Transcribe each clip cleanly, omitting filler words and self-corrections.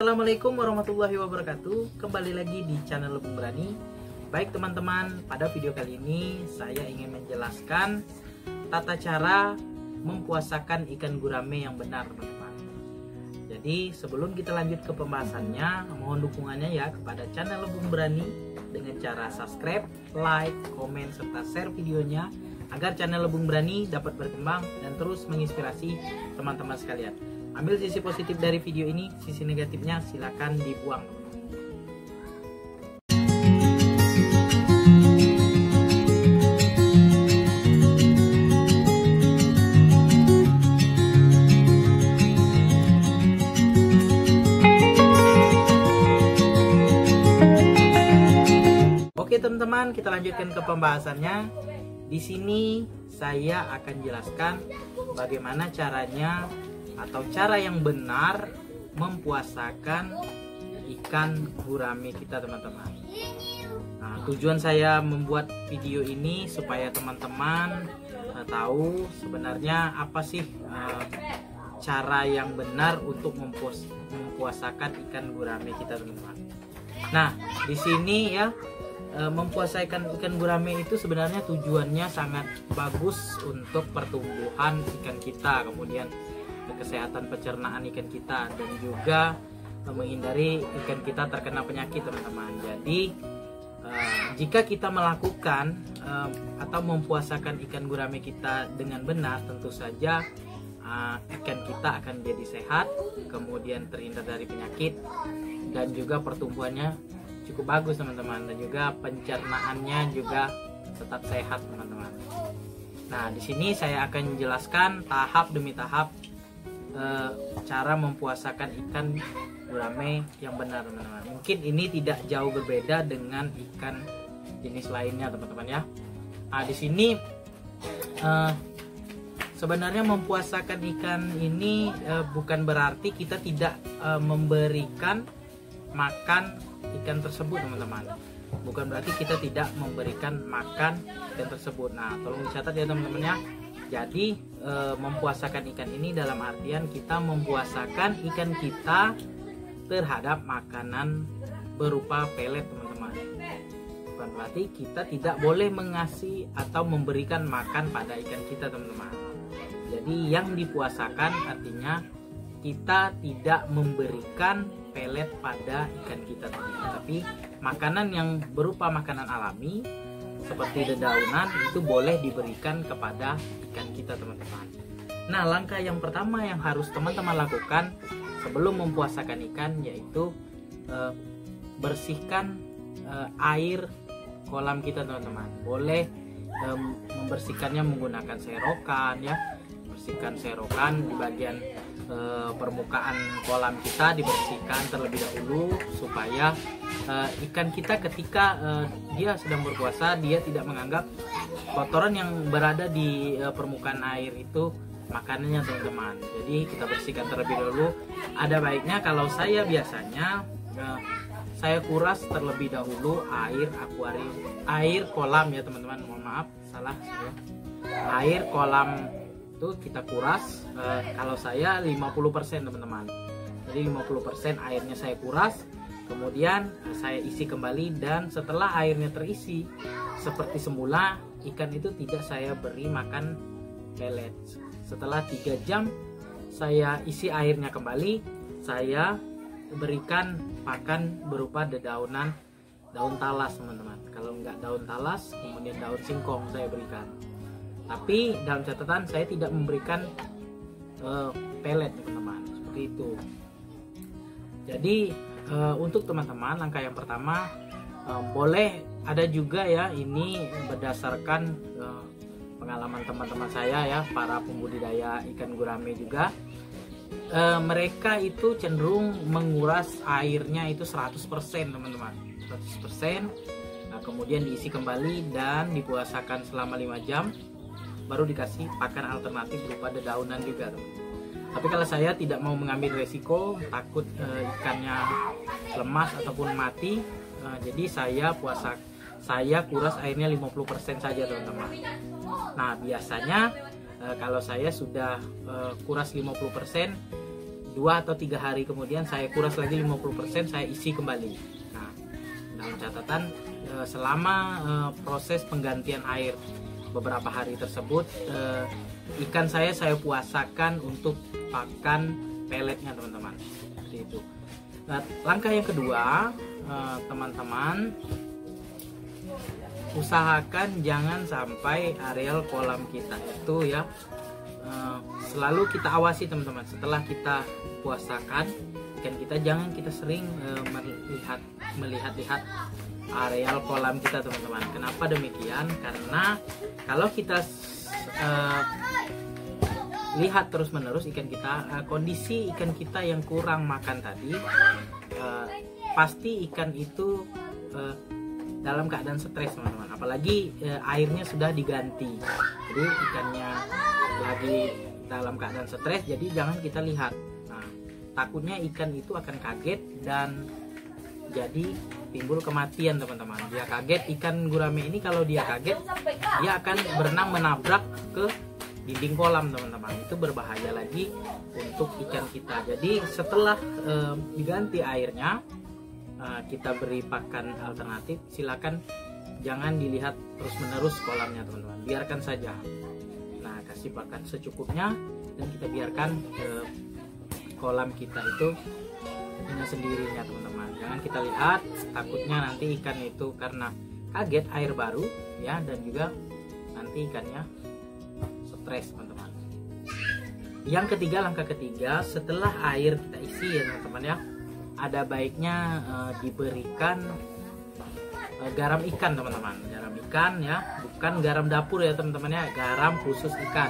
Assalamualaikum warahmatullahi wabarakatuh. Kembali lagi di channel Lebung Berani. Baik teman-teman, pada video kali ini saya ingin menjelaskan tata cara mempuasakan ikan gurame yang benar, teman-teman. Jadi sebelum kita lanjut ke pembahasannya, mohon dukungannya ya kepada channel Lebung Berani dengan cara subscribe, like, komen, serta share videonya agar channel Lebung Berani dapat berkembang dan terus menginspirasi teman-teman sekalian. Ambil sisi positif dari video ini, sisi negatifnya silakan dibuang. Oke teman-teman, kita lanjutkan ke pembahasannya. Di sini saya akan jelaskan bagaimana caranya atau cara yang benar mempuasakan ikan gurame kita, teman-teman. Nah, tujuan saya membuat video ini supaya teman-teman tahu sebenarnya apa sih cara yang benar untuk mempuasakan ikan gurame kita, teman-teman. Nah, di sini ya, mempuasakan ikan gurame itu sebenarnya tujuannya sangat bagus untuk pertumbuhan ikan kita, kemudian kesehatan pencernaan ikan kita, dan juga menghindari ikan kita terkena penyakit, teman-teman. Jadi jika kita melakukan atau mempuasakan ikan gurame kita dengan benar, tentu saja ikan kita akan jadi sehat, kemudian terhindar dari penyakit, dan juga pertumbuhannya cukup bagus, teman-teman, dan juga pencernaannya juga tetap sehat, teman-teman. Nah, di sini saya akan menjelaskan tahap demi tahap cara mempuasakan ikan gurame yang benar, teman-teman. Mungkin ini tidak jauh berbeda dengan ikan jenis lainnya, teman-teman ya. Nah, di sini sebenarnya mempuasakan ikan ini bukan berarti kita tidak memberikan makan ikan tersebut, teman-teman. Bukan berarti kita tidak memberikan makan ikan tersebut. Nah, tolong dicatat ya, teman-teman ya. Jadi mempuasakan ikan ini dalam artian kita mempuasakan ikan kita terhadap makanan berupa pelet, teman-teman. Bukan berarti kita tidak boleh mengasih atau memberikan makan pada ikan kita, teman-teman. Jadi yang dipuasakan artinya kita tidak memberikan pelet pada ikan kita, teman-teman, tapi makanan yang berupa makanan alami seperti dedaunan itu boleh diberikan kepada ikan kita, teman-teman. Nah, langkah yang pertama yang harus teman-teman lakukan sebelum mempuasakan ikan yaitu bersihkan air kolam kita, teman-teman. Boleh membersihkannya menggunakan serokan ya. Bersihkan serokan di bagian permukaan kolam kita, dibersihkan terlebih dahulu supaya ikan kita ketika dia sedang berpuasa dia tidak menganggap kotoran yang berada di permukaan air itu makanannya, teman-teman. Jadi kita bersihkan terlebih dahulu. Ada baiknya kalau saya biasanya saya kuras terlebih dahulu air kolam ya, teman-teman. Mohon maaf salah ya. Air kolam itu kita kuras, kalau saya 50%, teman-teman. Jadi 50% airnya saya kuras, kemudian saya isi kembali, dan setelah airnya terisi seperti semula, ikan itu tidak saya beri makan pelet. Setelah 3 jam saya isi airnya kembali, saya berikan pakan berupa dedaunan, daun talas, teman-teman. Kalau enggak daun talas, kemudian daun singkong saya berikan. Tapi dalam catatan saya tidak memberikan pelet, teman-teman, seperti itu. Jadi untuk teman-teman, langkah yang pertama boleh ada juga ya, ini berdasarkan pengalaman teman-teman saya ya, para pembudidaya ikan gurame juga. Mereka itu cenderung menguras airnya itu 100%, teman-teman, 100%. Nah, kemudian diisi kembali dan dipuasakan selama 5 jam. Baru dikasih pakan alternatif berupa dedaunan juga, teman. Tapi kalau saya tidak mau mengambil resiko, takut ikannya lemas ataupun mati, jadi saya kuras airnya 50% saja, teman-teman. Nah, biasanya kalau saya sudah kuras 50%, 2 atau 3 hari kemudian saya kuras lagi 50%, saya isi kembali. Nah, dalam catatan selama proses penggantian air beberapa hari tersebut, ikan saya puasakan untuk pakan peletnya teman-teman. Seperti itu. Nah, langkah yang kedua, teman-teman, usahakan jangan sampai areal kolam kita itu ya selalu kita awasi teman-teman. Setelah kita puasakan ikan kita, jangan kita sering melihat areal kolam kita teman-teman. Kenapa demikian? Karena kalau kita lihat terus-menerus ikan kita, kondisi ikan kita yang kurang makan tadi, pasti ikan itu dalam keadaan stres teman-teman. Apalagi airnya sudah diganti, jadi ikannya lagi dalam keadaan stres, jadi jangan kita lihat. Nah, takutnya ikan itu akan kaget dan jadi timbul kematian teman-teman. Dia kaget, ikan gurame ini kalau dia kaget, dia akan berenang menabrak ke dinding kolam teman-teman. Itu berbahaya lagi untuk ikan kita. Jadi setelah diganti airnya, kita beri pakan alternatif. Silakan jangan dilihat terus-menerus kolamnya teman-teman, biarkan saja. Nah, kasih pakan secukupnya dan kita biarkan kolam kita itu dengan sendirinya teman-teman. Jangan kita lihat, takutnya nanti ikan itu karena kaget air baru ya, dan juga nanti ikannya stres teman-teman. Yang ketiga, langkah ketiga, setelah air kita isi ya teman-teman ya, ada baiknya diberikan garam ikan teman-teman. Garam ikan ya, bukan garam dapur ya teman-teman ya, garam khusus ikan.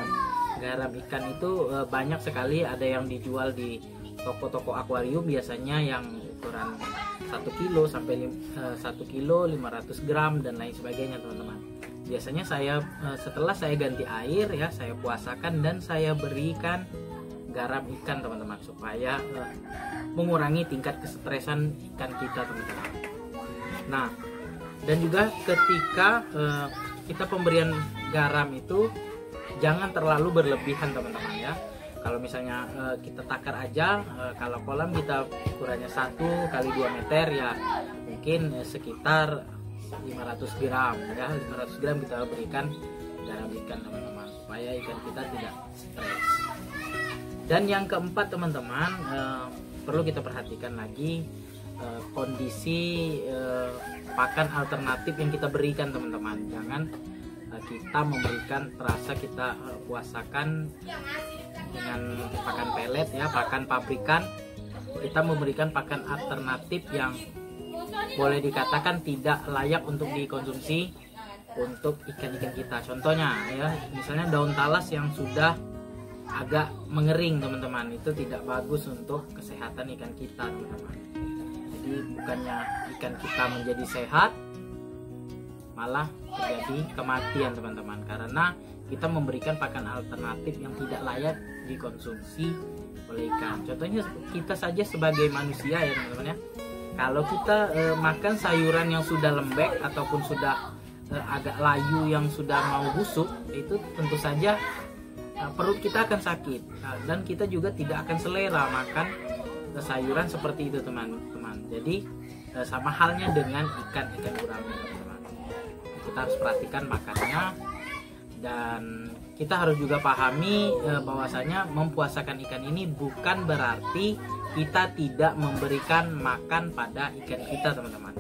Garam ikan itu banyak sekali, ada yang dijual di toko-toko akuarium, biasanya yang ukuran 1 kilo sampai 1 kilo 500 gram dan lain sebagainya teman-teman. Biasanya saya setelah saya ganti air ya, saya puasakan dan saya berikan garam ikan teman-teman, supaya mengurangi tingkat kesetresan ikan kita teman-teman. Nah, dan juga ketika kita pemberian garam itu jangan terlalu berlebihan teman-teman ya. Kalau misalnya kita takar aja, kalau kolam kita ukurannya 1 kali 2 meter ya, mungkin sekitar 500 gram ya, 500 gram kita berikan garam ikan teman-teman, supaya ikan kita tidak stres. Dan yang keempat teman-teman, perlu kita perhatikan lagi kondisi pakan alternatif yang kita berikan teman-teman. Jangan kita memberikan, terasa kita puasakan dengan pakan pelet ya, pakan pabrikan. Kita memberikan pakan alternatif yang boleh dikatakan tidak layak untuk dikonsumsi untuk ikan-ikan kita. Contohnya ya, misalnya daun talas yang sudah agak mengering teman-teman, itu tidak bagus untuk kesehatan ikan kita teman-teman. Jadi bukannya ikan kita menjadi sehat, malah terjadi kematian teman-teman, karena kita memberikan pakan alternatif yang tidak layak dikonsumsi oleh ikan. Contohnya kita saja sebagai manusia ya teman-teman ya, kalau kita makan sayuran yang sudah lembek ataupun sudah agak layu yang sudah mau busuk, itu tentu saja perut kita akan sakit, dan kita juga tidak akan selera makan sayuran seperti itu teman-teman. Jadi sama halnya dengan ikan gurame teman-teman, kita harus perhatikan makannya, dan kita harus juga pahami bahwasanya mempuasakan ikan ini bukan berarti kita tidak memberikan makan pada ikan kita teman-teman.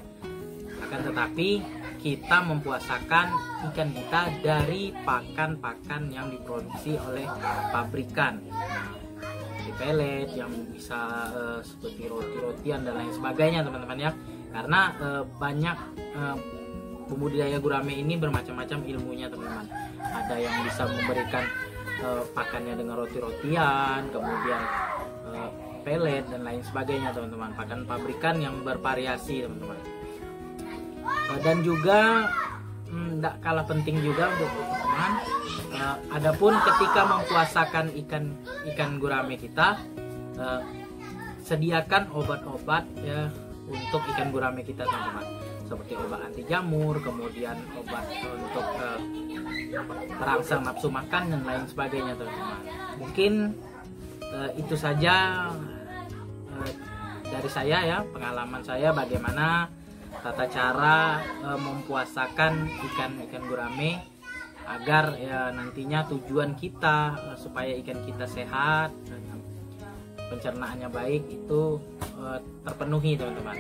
Akan tetapi kita mempuasakan ikan kita dari pakan-pakan yang diproduksi oleh pabrikan, di pelet yang bisa seperti roti-rotian dan lain sebagainya teman-teman ya. Karena banyak pembudidaya gurame ini bermacam-macam ilmunya teman-teman. Ada yang bisa memberikan pakannya dengan roti-rotian, kemudian pelet dan lain sebagainya teman-teman. Pakan pabrikan yang bervariasi teman-teman. Dan juga tidak kalah penting juga untuk teman-teman, adapun ketika mempuasakan ikan gurame kita, sediakan obat-obat ya untuk ikan gurame kita teman-teman, seperti obat anti jamur, kemudian obat untuk terangsang nafsu makan dan lain sebagainya teman-teman. Mungkin itu saja dari saya ya, pengalaman saya bagaimana tata cara mempuasakan ikan gurame agar ya nantinya tujuan kita supaya ikan kita sehat, pencernaannya baik itu terpenuhi teman-teman.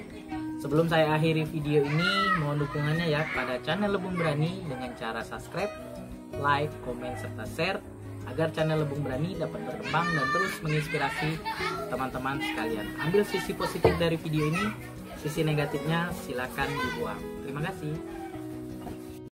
Sebelum saya akhiri video ini, mohon dukungannya ya pada channel Lebung Berani dengan cara subscribe, like, komen, serta share agar channel Lebung Berani dapat berkembang dan terus menginspirasi teman-teman sekalian. Ambil sisi positif dari video ini, sisi negatifnya silakan dibuang. Terima kasih.